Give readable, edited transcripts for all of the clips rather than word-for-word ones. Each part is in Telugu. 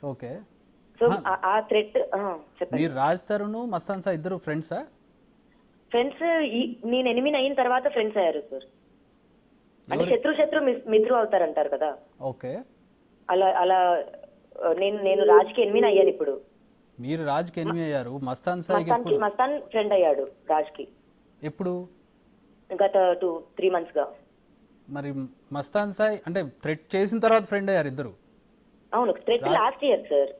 ఓకే. సో ఆహా! ఆ థ్రెట్ చెప్పండి. మీరు 'రాజ్ తరుణ్', 'మస్తాన్ సాయి' ఇద్దరు ఫ్రెండ్సా? ఫ్రెండ్స్ నేను ఎనిమిది అయిన తర్వాత ఫ్రెండ్స్ అయ్యారు సార్. అంటే ఎవరు? శత్రు మిత్రు అవుతారంటారు కదా. ఓకే. అలా అలా నేను రాజ్కి ఎనిమిది అయ్యాను ఇప్పుడు. మీరు 'రాజ్‌కి' ఎనిమి అయ్యారు. 'మస్తాన్ సాయి'కి ఎప్పుడు? మస్తాన్ ఫ్రెండ్ అయ్యాడు రాజ్కి ఎప్పుడు? గత 2-3 months గా. మరి 'మస్తాన్ సాయి' అంటే థ్రెట్ చేసిన తర్వాత ఫ్రెండ్ అయ్యారు ఇద్దరు. అవును, థ్రెట్ రా లాస్ట్ ఇయర్ సార్.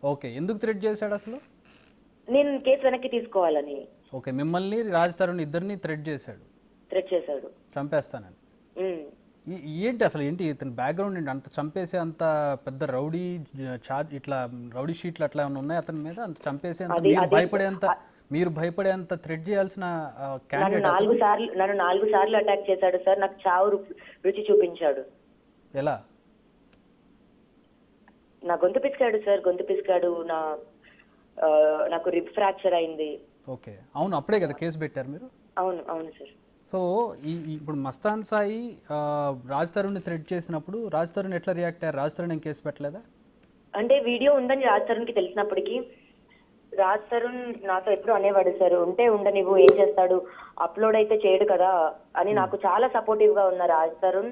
ఓకే. ఎందుకు థ్రెట్ చేశాడు అసలు? నేను కేసు వెనక్కి తీసుకోవాలని ఓకే. మిమ్మల్ని, 'రాజ్ తరుణ్' ఇద్దరిని థ్రెట్ చేశాడు. థ్రెట్ చేశాడు. చంపేస్తానని. ఉమ్. ఏంటి అసలు ఏంటి ఇతని బ్యాక్‌గ్రౌండ్ ఏంటి? అంత చంపేసే అంత పెద్ద రౌడీ చార్జ్ ఇట్లా రౌడీ షీట్లు అట్లా ఏమన్నా ఉన్నాయా అతని మీద? అంత చంపేసేంత అది మీరు అది భయపడేంత మీరు భయపడేంత థ్రెట్ చేయాల్సిన నన్ను క్యాండిడేట్ అతను? నన్ను 4 సార్లు అటాక్ చేశాడు సార్. నాకు చావు రుచి చూపించాడు. ఎలా? నా గొంతు పిసికాడు సార్. గొంతు పిసికాడు. నాకు రిబ్ ఫ్రాక్చర్ అయింది. ఓకే. అవును. అప్పుడే కదా కేసు పెట్టారు మీరు? అవును అవును సార్. సో ఇప్పుడు 'మస్తాన్ సాయి' 'రాజ్ తరుణ్‌ని థ్రెట్ చేసినప్పుడు 'రాజ్ తరుణ్' ఎట్లా రియాక్ట్ అయ్యారు? 'రాజ్ తరుణ్' ఏం కేసు పెట్టలేదా? అంటే వీడియో ఉందని రాజ్ తరుణ్కి తెలిసినప్పటికీ రాజ్ తరుణ్ నాతో ఎప్పుడు అనేవాడు సార్, ఉంటే ఉండనివ్వు, ఏం చేస్తాడు, అప్లోడ్ అయితే చేయడు కదా అని. నాకు చాలా సపోర్టివ్ గా ఉన్న రాజ్ తరుణ్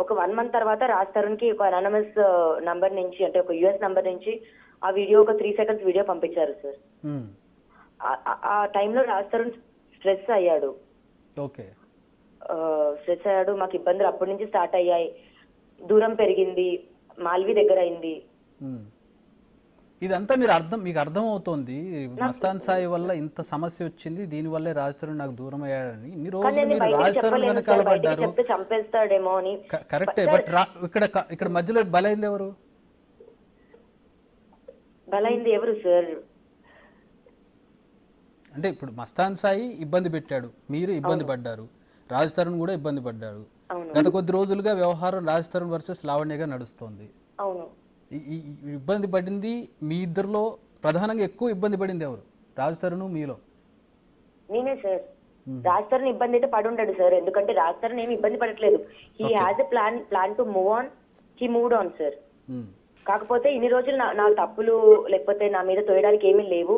ఒక 1 month తర్వాత రాజ్ తరుణ్కి ఒక అనానమస్ నంబర్ నుంచి, అంటే ఒక యుఎస్ నంబర్ నుంచి ఆ వీడియో, ఒక 3 seconds వీడియో పంపించారు సార్. హ్మ్. ఆ టైంలో రాజ్ తరుణ్ స్ట్రెస్ అయ్యాడు. ఓకే. స్ట్రెస్ అయ్యాడు. మాకు ఇబ్బందులు అప్పటి నుంచి స్టార్ట్ అయ్యాయి. దూరం పెరిగింది. మాల్వి దగ్గర అయింది. హ్మ్. ఇదంతా మీకు అర్థం అవుతోంది. 'మస్తాన్ సాయి' వల్ల ఇంత సమస్య వచ్చింది. దీనివల్లే 'రాజ్ తరుణ్' నాకు దూరం అయ్యాడని. ఇన్ని కానీ రోజులు నేను మీరు బయటికి 'రాజ్ తరుణ్' చెప్పలేను వెనకాల సార్. బయటికి పడ్డారు. చెప్తే చంపేస్తాడేమో అని. కరెక్టే. సార్, బట్ ఇక్కడ మధ్యలో బలైంది ఎవరు? బలైంది ఎవరు సార్? అంటే ఇప్పుడు 'మస్తాన్ సాయి' ఇబ్బంది పెట్టాడు. మీరు ఇబ్బంది అవును పడ్డారు. 'రాజ్ తరుణ్' కూడా ఇబ్బంది పడ్డాడు. అవును గత కొద్ది రోజులుగా వ్యవహారం 'రాజ్ తరుణ్ వర్సెస్ లావణ్యగా నడుస్తోంది. అవును. ఈ ఇబ్బంది పడింది మీ ఇద్దరిలో ప్రధానంగా ఎక్కువ ఇబ్బంది పడింది ఎవరు? 'రాజ్ తరుణ్' మీలో? నేనే సార్. రాజ్ తరుణ్ ఇబ్బంది అయితే పడి ఉండడు సార్. ఎందుకంటే రాజ్ తరుణ్ ఏమి ఇబ్బంది పడట్లేదు. He okay. Has a plan to move on. He moved on sir. హ్మ్. కాకపోతే ఇన్ని రోజులు నా తప్పులు లేకపోతే నా మీద తోయడానికి ఏమీ లేవు.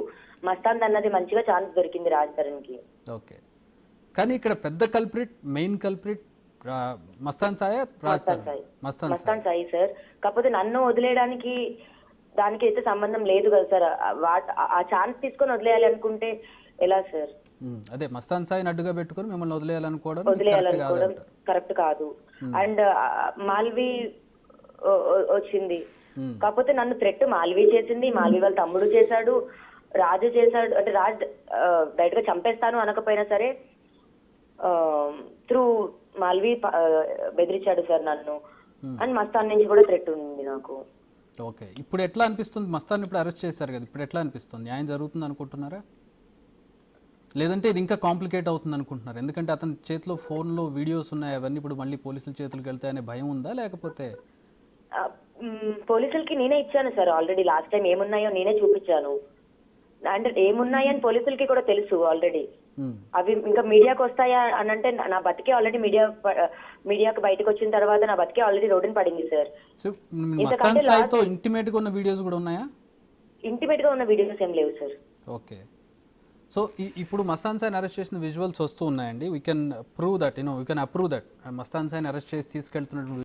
మస్తాన్ అన్నది మంచిగా ఛాన్స్ దొరికింది రాజ్ తరుణ్కి. ఓకే. కానీ ఇక్కడ పెద్ద main culprit 'Mastan Sai', 'Raj Mastan Tarun'? Sai. 'Mastan Sai'. Mastan Sai sir. కాకపోతే నన్ను వదిలేయడానికి దానికి అయితే సంబంధం లేదు కదా సార్. ఆ ఛాన్స్ తీసుకొని వదిలేయాలి అనుకుంటే ఎలా సార్? అదే 'మస్తాన్ సాయిని' అడ్డుగా పెట్టుకొని మిమ్మల్ని వదిలేయాలనుకోవడం మీకు కరెక్ట్ వదిలేయాలనుకోవడం కాదంటారు. కరెక్ట్ కాదు. అండ్ మాల్వి వచ్చింది. హ్మ్. కాకపోతే నన్ను థ్రెట్ మాల్వి చేసింది. మాల్వి వాళ్ళ తమ్ముడు చేశాడు. రాజు చేశాడు. అంటే రాజ్ డైరెక్ట్ గా చంపేస్తాను అనకపోయినా సరే త్రూ మాల్వి బెదిరించాడు సార్ నన్ను. అండ్ మస్తాన్ నుంచి కూడా థ్రెట్ ఉంది నాకు. ఓకే. ఇప్పుడు ఎట్లా అనిపిస్తుంది? మస్తాన్ ఇప్పుడు అరెస్ట్ చేశారు కదా, ఇప్పుడు ఎట్లా అనిపిస్తుంది? న్యాయం జరుగుతుంది అనుకుంటున్నారా? లేదంటే ఇది ఇంకా కాంప్లికేట్ అవుతుంది అనుకుంటున్నారు? ఎందుకంటే అతని చేతిలో ఫోన్లో వీడియోస్ ఉన్నాయి. అవన్నీ ఇప్పుడు మళ్ళీ పోలీసుల చేతులకు వెళ్తాయనే భయం ఉందా? లేకపోతే పోలీసులకి నేనే ఇచ్చాను సార్ ఆల్రెడీ. లాస్ట్ టైం ఏమున్నాయో నేనే చూపించాను. అంటే ఏమున్నాయని పోలీసులకి కూడా తెలుసు ఆల్రెడీ. అవి ఇంకా మీడియాకి వస్తాయా అని అంటే నా బతికే ఆల్రెడీ మీడియాకి బయటకు వచ్చిన తర్వాత నా బతికే ఆల్రెడీ రోడ్డున పడింది సార్. సో మస్తాన్ సాయితో ఇంటిమేట్గా ఉన్న వీడియోస్ కూడా ఉన్నాయా? ఇంటిమేట్ గా ఉన్న వీడియోస్ ఏం లేవు సార్. ఓకే. సో ఇప్పుడు మస్తాన్ సాయిని అరెస్ట్ చేసిన విజువల్స్ వస్తూ ఉన్నాయండి. We can approve that Mastan Saini arrest చేసి తీసుకెళ్తున్నటువంటి